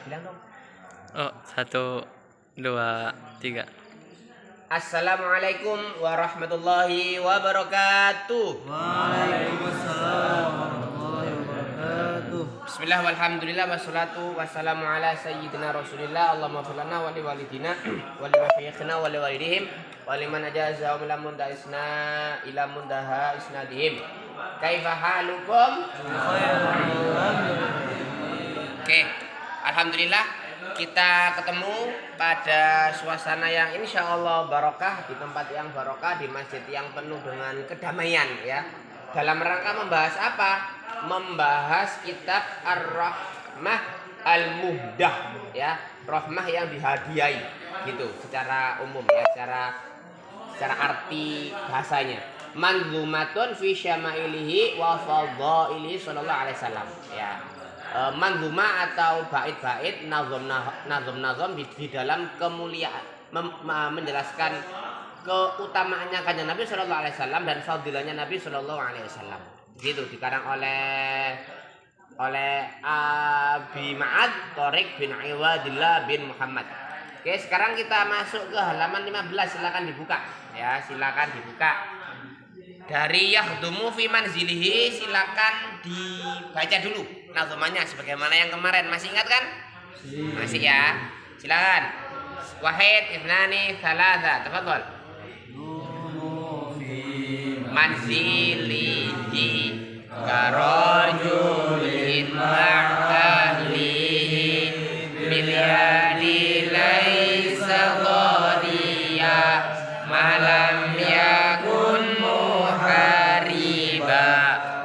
Bilang dong. Oh, 1, 2, 3. Assalamualaikum warahmatullahi wabarakatuh. Waalaikumsalam warahmatullahi wabarakatuh. Bismillah walhamdulillah wassalatu wassalamu ala sayyidina rasulillah. Allahumma firlana wa li walidina wa li masyayikhina wa li walidihim wa liman ajaza wa lam mundaisna ila mundaha isnadihim. Kaifa halukum? Oke, alhamdulillah kita ketemu pada suasana yang insya Allah barokah, di tempat yang barokah, di masjid yang penuh dengan kedamaian ya. Dalam rangka membahas apa? Membahas kitab Ar-Rahmah Al-Muhdah ya, rahmah yang dihadiahi gitu secara umum ya, secara arti bahasanya. Manzumatun fi syama'ilihi wa fadhailihi sallallahu alaihi wasallam ya. Manzuma atau bait-bait nazom di dalam kemuliaan menjelaskan keutamaannya kanjeng Nabi Shallallahu Alaihi Wasallam dan fadilahnya Nabi Shallallahu Alaihi Wasallam. Gitu dikarang oleh Abi Ma'ad Thoriq bin Iwadillah bin Muhammad. Oke, sekarang kita masuk ke halaman 15. Silakan dibuka ya, silakan dibuka. Dari yakhdumu fi manzilihi, silakan dibaca dulu nazomannya sebagaimana yang kemarin. Masih ingat kan? Masih ya. Silakan. Wahid, ithnani, thalatha. Tafadhol. Manzilihi karajulin ma'ahlihi bilyadi laysa dhariya malam yakun muhariba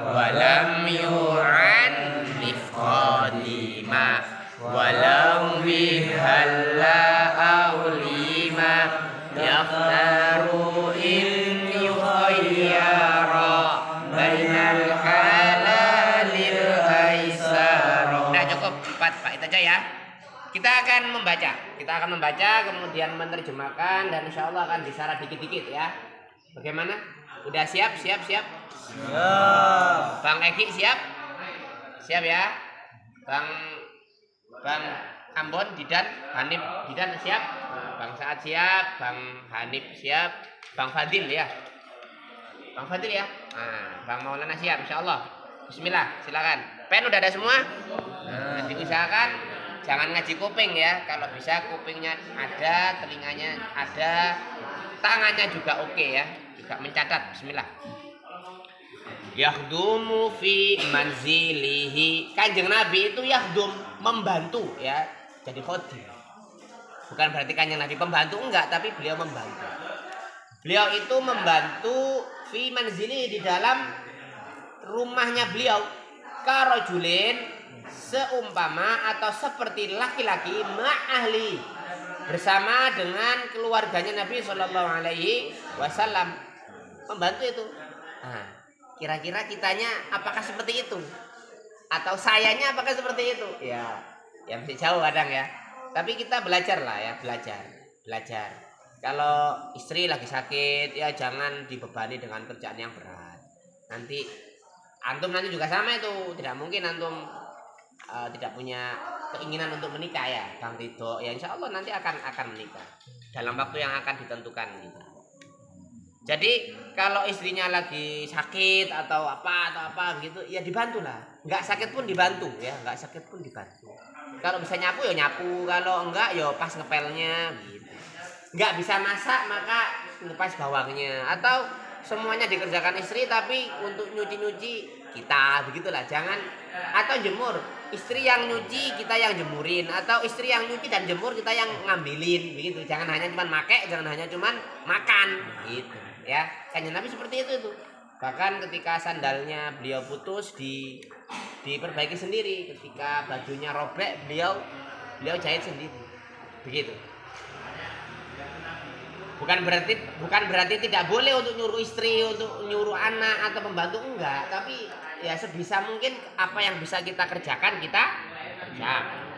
walam yu'annif qadima walau bihalla awlima yakhtaru in yukhayyara bainal halalil aisara. Udah cukup 4 Pak, itu aja ya. Kita akan membaca kemudian menerjemahkan dan insya Allah akan disarah dikit-dikit ya. Bagaimana? Udah siap? Siap. Bang Eki siap ya. Bang Ambon, Didan, Hanif, Didan siap. Bang Saad siap, Bang Hanif siap, Bang Fadil ya. Bang Fadil ya. Nah, Bang Maulana siap insya Allah. Bismillah, silakan. Pen udah ada semua? Nah, diusahakan jangan ngaji kuping ya. Kalau bisa kupingnya ada, telinganya ada, tangannya juga oke ya. Juga mencatat. Bismillah. Yakhdumu fi manzilihi. Kanjeng Nabi itu yakhdum, membantu ya. Jadi khadim. Bukan berarti kanjeng Nabi pembantu, enggak, tapi beliau membantu. Beliau itu membantu fi manzilihi, di dalam rumahnya beliau. Karajulin, seumpama atau seperti laki-laki ma'ahli, bersama dengan keluarganya Nabi Shallallahu Alaihi Wasallam, membantu itu. Nah, kira-kira kitanya apakah seperti itu? Atau sayanya apakah seperti itu? Ya masih jauh kadang ya. Tapi kita belajar lah ya, belajar. Kalau istri lagi sakit ya jangan dibebani dengan kerjaan yang berat. Nanti antum juga sama itu, tidak mungkin antum tidak punya keinginan untuk menikah ya, Bang Ridho. Ya insya Allah nanti akan menikah dalam waktu yang akan ditentukan gitu. Jadi kalau istrinya lagi sakit atau apa begitu, ya dibantulah. Nggak sakit pun dibantu ya, Kalau bisa nyapu ya nyapu, kalau enggak ya pas ngepelnya gitu. Nggak bisa masak maka ngupas bawangnya, atau semuanya dikerjakan istri tapi untuk nyuci kita, begitulah. Jangan, atau jemur, istri yang nyuci kita yang jemurin, atau istri yang nyuci dan jemur kita yang ngambilin, begitu. Jangan hanya cuman make, jangan hanya cuman makan gitu ya. Kanjeng Nabi seperti itu tuh. Bahkan ketika sandalnya beliau putus diperbaiki sendiri, ketika bajunya robek beliau jahit sendiri, begitu. Bukan berarti tidak boleh untuk nyuruh istri, untuk nyuruh anak atau pembantu, enggak. Tapi ya sebisa mungkin apa yang bisa kita kerjakan kita kerjakan.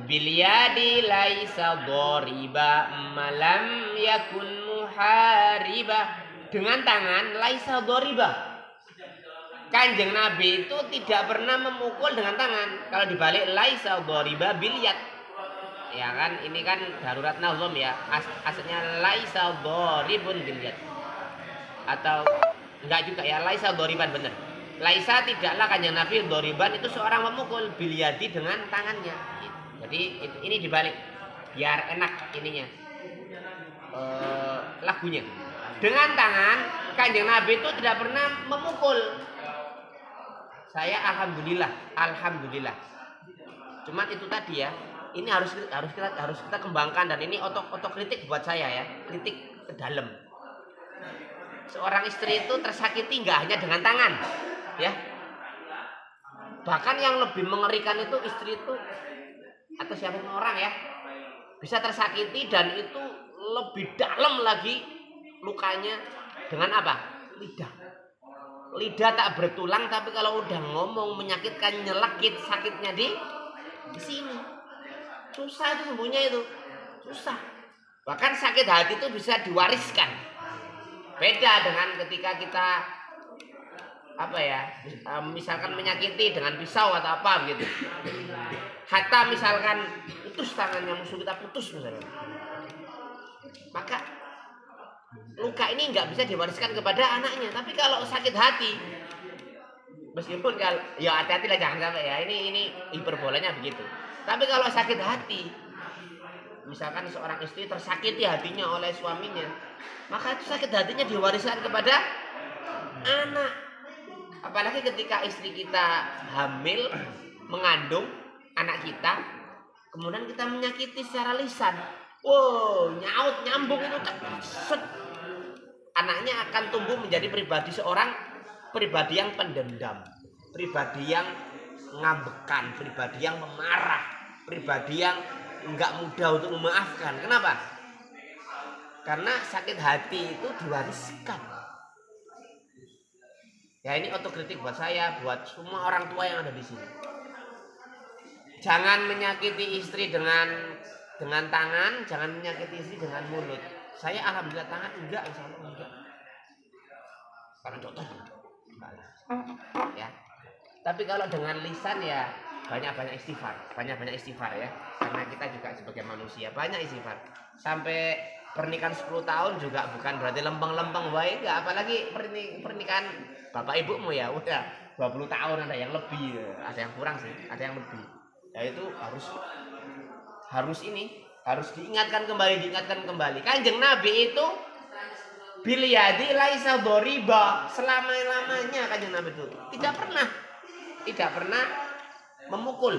Bilyadi laisa dhariba malam yakun muhariba. Dengan tangan laisa dhariba. Kanjeng Nabi itu tidak pernah memukul dengan tangan. Kalau dibalik laisa dhariba bil yad. Ya kan, ini kan darurat nazam ya. Aslinya laisa dharibun bil yad. Atau enggak juga ya, laisa dhariban bener. Laisa tidaklah kanjeng Nabi dhariban itu seorang memukul bil yadi dengan tangannya. Jadi ini dibalik biar enak ininya. Lagunya. Dengan tangan kanjeng Nabi itu tidak pernah memukul. Saya alhamdulillah. Cuman itu tadi ya, ini harus kita kembangkan, dan ini otokritik buat saya ya, kritik ke dalam. Seorang istri itu tersakiti nggak hanya dengan tangan, ya. Bahkan yang lebih mengerikan itu istri itu atau siapa orang ya bisa tersakiti dan itu lebih dalam lagi lukanya dengan apa? Lidah tak bertulang, tapi kalau udah ngomong menyakitkan, nyelekit, sakitnya di sini. Susah itu sembuhnya itu. Susah. Bahkan sakit hati itu bisa diwariskan. Beda dengan ketika kita apa ya? Misalkan menyakiti dengan pisau atau apa gitu. Hatta misalkan putus tangannya musuh kita, putus misalnya. Maka luka ini nggak bisa diwariskan kepada anaknya. Tapi kalau sakit hati, meskipun kalau ya hati-hati lah, jangan sampai ya, ini hiperbolanya begitu. Tapi kalau sakit hati, misalkan seorang istri tersakiti hatinya oleh suaminya, maka itu sakit hatinya diwariskan kepada anak. Apalagi ketika istri kita hamil, mengandung anak kita, kemudian kita menyakiti secara lisan. Wow, nyaut, nyambung itu set. Anaknya akan tumbuh menjadi pribadi yang pendendam, pribadi yang ngambekan, pribadi yang memarah, pribadi yang enggak mudah untuk memaafkan. Kenapa? Karena sakit hati itu diwariskan. Ya ini otokritik buat saya, buat semua orang tua yang ada di sini. Jangan menyakiti istri dengan tangan, jangan menyakiti istri dengan mulut. Saya alhamdulillah tangan enggak, insyaallah enggak. Karena contoh ya. Tapi kalau dengan lisan ya banyak-banyak istighfar ya. Karena kita juga sebagai manusia banyak istighfar. Sampai pernikahan 10 tahun juga bukan berarti lempeng-lempeng wae, enggak, apalagi pernikahan bapak ibumu ya udah 20 tahun, ada yang lebih, ada yang kurang sih, ada yang lebih. Ya itu harus diingatkan kembali. Kanjeng Nabi itu bil yadi laisa dhariba, selama-lamanya kanjeng Nabi itu tidak pernah memukul.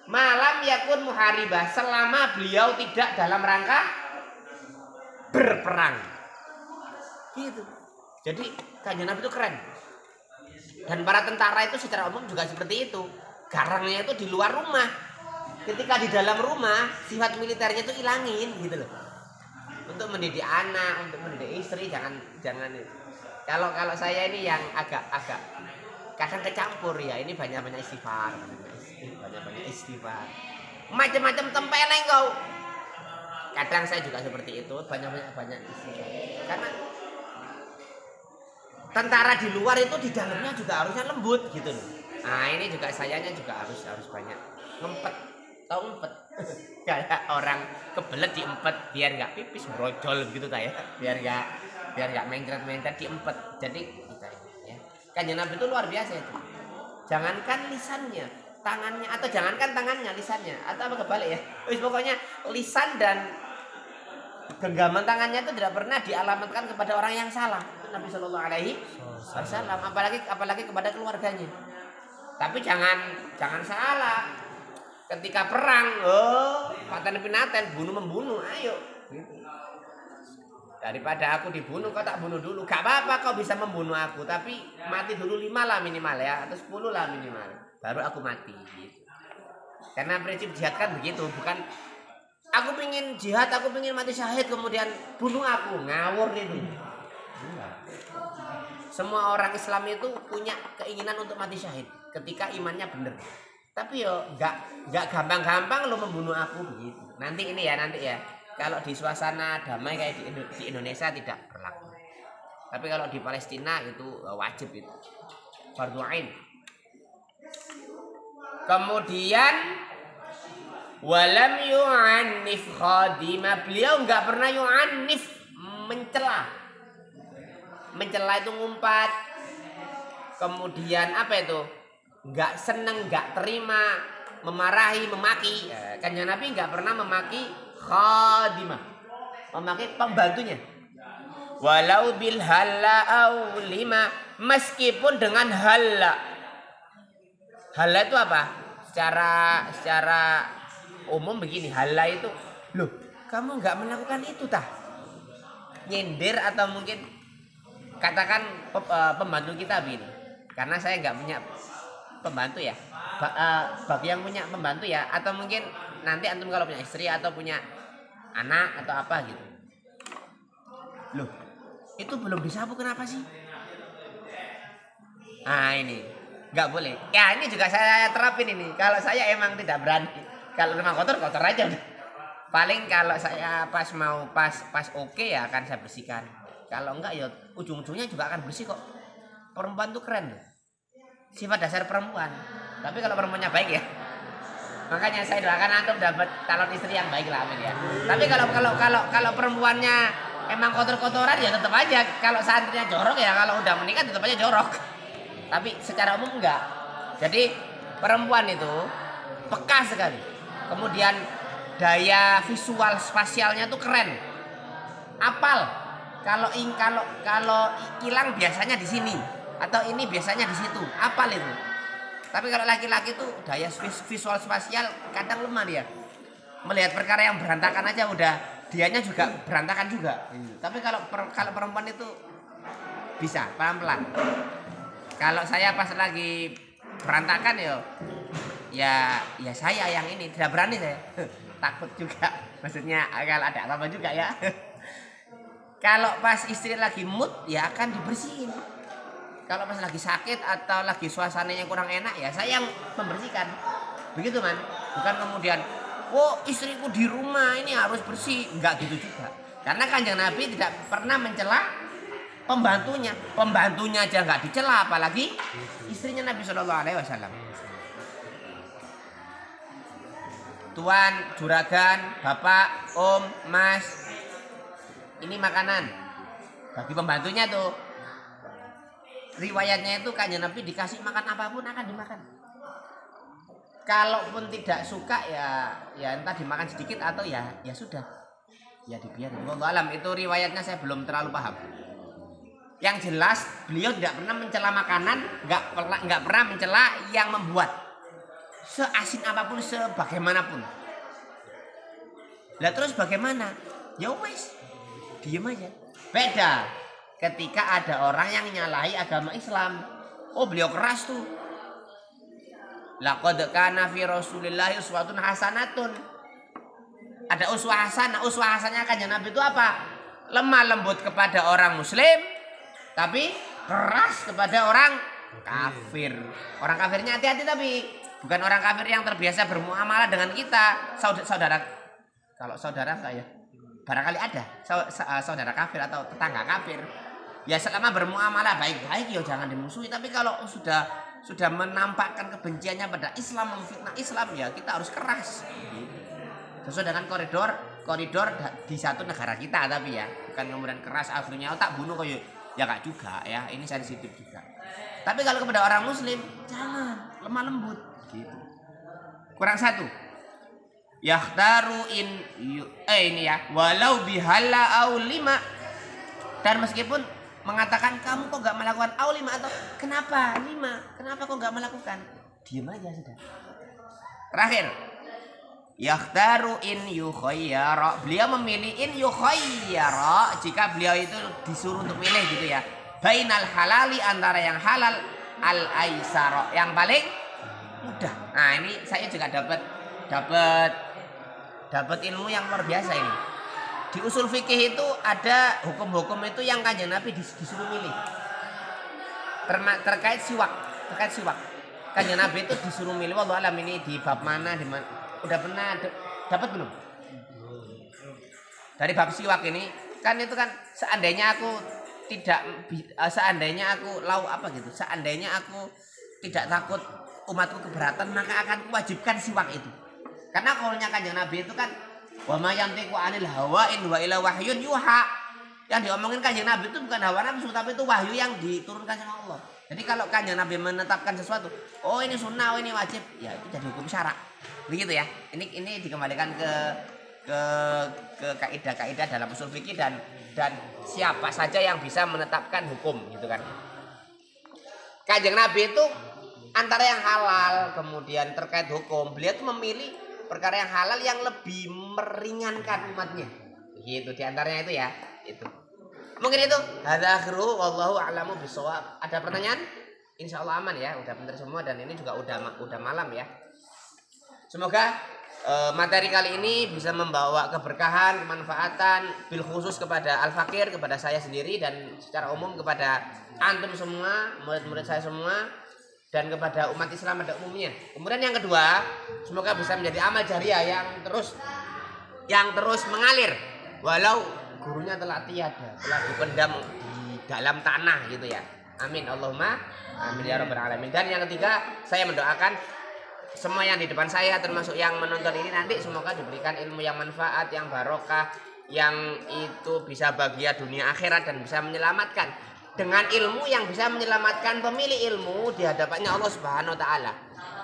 Malam yakun muharibah, selama beliau tidak dalam rangka berperang. Gitu. Jadi kanjeng Nabi itu keren. Dan para tentara itu secara umum juga seperti itu. Garangnya itu di luar rumah. Ketika di dalam rumah, sifat militernya itu ilangin gitu loh. Untuk mendidik anak, untuk mendidik istri, jangan. Kalau saya ini yang agak kadang kecampur ya, ini banyak istighfar. Macam-macam tempeleng kau. Kadang saya juga seperti itu, banyak istighfar. Karena tentara di luar itu di dalamnya juga harusnya lembut gitu loh. Nah, ini juga sayanya juga harus banyak ngempet. Tahu ngempet? Kayak orang kebelet diempet biar nggak pipis brojol gitu ya. Biar nggak mencret diempet. Jadi kita ya. Kanjeng Nabi itu luar biasa itu. Jangankan lisannya, tangannya, atau jangankan tangannya, lisannya, atau apa kebalik ya. Wis pokoknya lisan dan genggaman tangannya itu tidak pernah dialamatkan kepada orang yang salah. Itu Nabi Shallallahu Alaihi Wasallam, apalagi kepada keluarganya. Tapi jangan salah. Ketika perang, paten pinaten, bunuh-membunuh, ayo. Gitu. Daripada aku dibunuh, kau tak bunuh dulu. Gak apa-apa kau bisa membunuh aku, tapi mati dulu 5 lah minimal ya, atau 10 lah minimal. Baru aku mati. Gitu. Karena prinsip jihad kan begitu, bukan aku pengen jihad, aku pengen mati syahid, kemudian bunuh aku, ngawur itu. Semua orang Islam itu punya keinginan untuk mati syahid ketika imannya benar. Tapi yo nggak gampang-gampang lo membunuh aku begitu. Nanti ya. Kalau di suasana damai kayak di Indonesia tidak berlaku. Tapi kalau di Palestina itu wajib itu. fardu ain. Kemudian walam yu'annif khadimah, beliau enggak pernah yu'annif, mencela. Mencela itu ngumpat. Kemudian apa itu? Enggak seneng, enggak terima, memarahi, memaki. Kanjeng Nabi enggak pernah memaki khadimah, memaki pembantunya. Walau bil halla au lima, meskipun dengan halla. Halla itu apa? Secara umum begini, halla itu, loh, kamu enggak melakukan itu tah? Nyindir atau mungkin katakan pembantu kita begini. Karena saya enggak punya pembantu ya. Bagi yang punya pembantu ya, atau mungkin nanti antum kalau punya istri atau punya anak atau apa gitu. Loh, itu belum disapu kenapa sih? Nah ini nggak boleh. Ya ini juga saya terapin ini. Kalau saya emang tidak berani. Kalau rumah kotor aja udah. Paling kalau saya pas oke ya akan saya bersihkan. Kalau enggak ya ujung-ujungnya juga akan bersih kok. Perempuan tuh keren loh. Sifat dasar perempuan. Tapi kalau perempuannya baik ya. Makanya saya doakan antum dapat calon istri yang baik lah, amin ya. Tapi kalau perempuannya emang kotor-kotoran ya tetap aja. Kalau santrinya jorok ya, kalau udah menikah tetap aja jorok. Tapi secara umum enggak. Jadi perempuan itu peka sekali. Kemudian daya visual spasialnya tuh keren. Apal. Kalau kilang biasanya di sini atau ini biasanya di situ. Apal itu. Tapi kalau laki-laki tuh daya visual spasial kadang lemah dia. Melihat perkara yang berantakan aja udah dianya juga berantakan juga. Tapi kalau perempuan itu bisa pelan-pelan. Kalau saya pas lagi berantakan ya saya yang ini tidak berani saya. Takut juga. Maksudnya kalau ada apa-apa juga ya. Kalau pas istri lagi mood ya akan dibersihin. Kalau pas lagi sakit atau lagi suasananya kurang enak ya saya yang membersihkan. Begitu man. Bukan kemudian istriku di rumah ini harus bersih. Enggak gitu juga. Karena Kanjeng Nabi tidak pernah mencela pembantunya aja nggak dicela, apalagi istrinya Nabi Shallallahu Alaihi Wasallam. Tuan, juragan, bapak, om, mas, ini makanan bagi pembantunya tuh. Riwayatnya itu Kanjeng Nabi dikasih makan apapun akan dimakan. Kalaupun tidak suka ya entah dimakan sedikit atau ya sudah, ya dibiarin. Wallahu alam, itu riwayatnya saya belum terlalu paham. Yang jelas beliau tidak pernah mencela makanan, nggak pernah mencela yang membuat seasin apapun, sebagaimanapun. Lah terus bagaimana? Ya wes, diem aja. Beda ketika ada orang yang nyalahi agama Islam. Beliau keras tuh. Laqad kana fi Rasulillah uswatun hasanatun. Ada uswah hasanah. Uswah hasanahnya Kanjeng Nabi itu apa? Lemah lembut kepada orang muslim, tapi keras kepada orang kafir. Orang kafirnya hati-hati, tapi bukan orang kafir yang terbiasa bermuamalah dengan kita. Saudara, kalau saudara enggak ya? Barangkali ada saudara kafir atau tetangga kafir. Ya selama bermuamalah baik-baik ya jangan dimusuhi. Tapi kalau sudah menampakkan kebenciannya pada Islam, memfitnah Islam, ya kita harus keras. Sesuai dengan koridor di satu negara kita, tapi ya bukan kemudian keras akhirnya tak bunuh kayak ya kak juga ya, ini sensitif juga. Tapi kalau kepada orang muslim jangan lemah lembut gitu. Kurang satu. Yakhtaru ini ya, walau bihalla au lima. Dan meskipun mengatakan kamu kok enggak melakukan au lima atau kenapa 5? Kenapa kok enggak melakukan? Diam aja sudah. Terakhir. Yakhtaru in yukhayyara. Beliau memilih in yukhayyara jika beliau itu disuruh untuk milih gitu ya. Bainal halali, antara yang halal, al aisara, yang paling mudah. Nah, ini saya juga dapat ilmu yang luar biasa ini. Di usul fikih itu ada hukum-hukum itu yang Kanjeng Nabi disuruh milih. Terkait siwak. Kanjeng Nabi itu disuruh milih. Wallahu alam, ini di bab mana, di mana? Udah pernah dapat belum? Dari bab siwak ini kan, itu kan seandainya aku seandainya aku seandainya aku tidak takut umatku keberatan, maka akan kuwajibkan siwak itu. Karena kaulnya Kanjeng Nabi itu kan wa ma yantiqu 'anil hawa in wa ila wahyun yuha. Yang diomongin Kanjeng Nabi itu bukan hawa nafsu, tapi itu wahyu yang diturunkan sama Allah. Jadi kalau Kanjeng Nabi menetapkan sesuatu, oh ini sunnah, oh ini wajib, ya itu jadi hukum syara. Begitu ya. Ini dikembalikan ke kaidah-kaidah dalam usul fikih dan siapa saja yang bisa menetapkan hukum gitu kan. Kanjeng Nabi itu antara yang halal kemudian terkait hukum, beliau itu memilih perkara yang halal yang lebih meringankan umatnya. Gitu di antaranya itu ya, itu. Mungkin itu hadza akhiru wallahu a'lamu bishawab. Ada pertanyaan? Insyaallah aman ya, udah bener semua dan ini juga udah malam ya. Semoga materi kali ini bisa membawa keberkahan, kemanfaatan bil khusus kepada al-fakir, kepada saya sendiri dan secara umum kepada antum semua, murid-murid saya semua dan kepada umat Islam pada umumnya. Kemudian yang kedua, semoga bisa menjadi amal jariah yang terus mengalir walau gurunya telah tiada, telah dipendam di dalam tanah gitu ya. Amin Allahumma amin ya rabbal alamin. Dan yang ketiga, saya mendoakan semua yang di depan saya termasuk yang menonton ini nanti semoga diberikan ilmu yang manfaat, yang barokah, yang itu bisa bahagia dunia akhirat dan bisa menyelamatkan dengan ilmu yang bisa menyelamatkan pemilik ilmu di hadapannya Allah Subhanahu wa taala.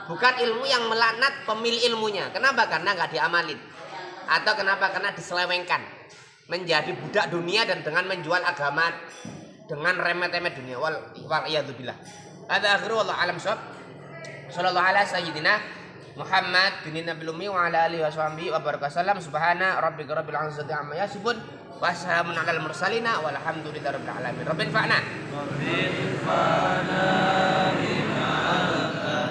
Bukan ilmu yang melaknat pemilik ilmunya. Kenapa? Karena nggak diamalin. Atau kenapa? Karena diselewengkan. Menjadi budak dunia dan dengan menjual agama dengan remet-remet dunia. Wal iyadzubillah. Hadza akhiru wallahu alam shawab. Sallallahu ala sayyidina Muhammad bin Nabil Ummi wa ala alihi washabihi wa barakasallam. Subhana rabbika rabbil izzati amma yasifun wa salamun alal mursalina walhamdulillahi rabbil alamin. Rabbil fa'na bima alana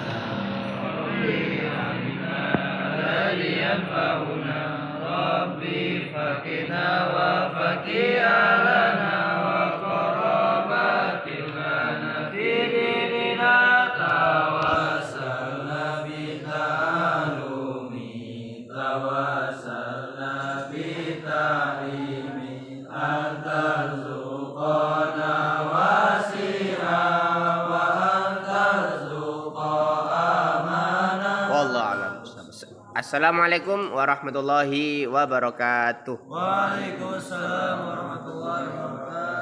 yanfa'una rabbi faqina wa faqi alana wa qarabatil lana fi dinina tawassalna bitalumi tawassalna bitarimi antarzuqana wasi'a wa antarzuqa amana. Wallahu a'lam. Assalamualaikum warahmatullahi wabarakatuh. Waalaikumsalam warahmatullahi wabarakatuh.